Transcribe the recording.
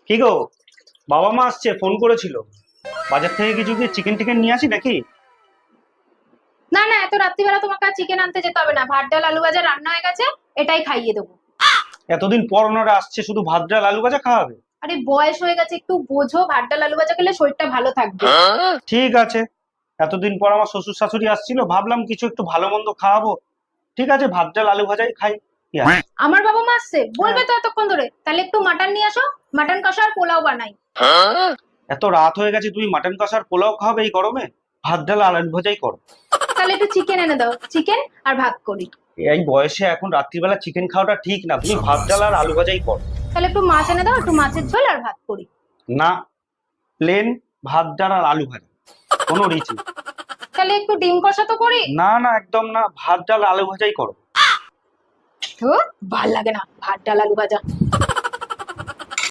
কি গো, বাবা মা আসছে, ফোন করেছিল। বাজার থেকে কিছু কি চিকেন টিকেন নিয়ে আসি নাকি? না না, এত রাত্রিবেলা তোমাকে আর চিকেন আনতে যেতে হবে না। ভাত ডাল আলু ভাজা রান্না হয়ে গেছে, এটাই খাইয়ে দেবো। এতদিন পর ওনারা আসছে, শুধু ভাত ডাল আলু ভাজা খাওয়াবে? আরে বয়স হয়ে গেছে, একটু বোঝো। ভাত ডাল আলু ভাজা খেলে শরীরটা ভালো থাকবে। ঠিক আছে। এতদিন পর আমার শ্বশুর শাশুড়ি আসছিল, ভাবলাম কিছু একটু ভালো মন্দ খাওয়াবো। ঠিক আছে, ভাত ডাল আলু ভাজাই খাই। কি আছে? আমার বাবা মা আসছে বলবে তো এতক্ষণ ধরে, তাহলে একটু মাটন নিয়ে আসো। মাটন কষা আর পোলাও বানাই। এত রাত হয়ে গেছে, তুমি মাটন কষার পোলাও খাওয়াবে এই গরমে? ভাত ডাল আলু ভাজাই করো। তাহলে একটু চিকেন এনে দাও, চিকেন আর ভাত করি। এই বয়সে এখন রাত্রিবেলা চিকেন খাওয়াটা ঠিক না, তুমি ভাত ডাল আর আলু ভাজাই করো। তাহলে একটু মাছ এনে দাও, একটু মাছের ঝোল আর ভাত করি। না, প্লেন ভাত ডাল আর আলু ভাজা, কোনো রিচ নেই। তাহলে একটু ডিম কষা তো করি। না না, একদম না, ভাত ডাল আলু ভাজাই করো। তো ভাল লাগে না ভাত ডাল আলু ভাজা।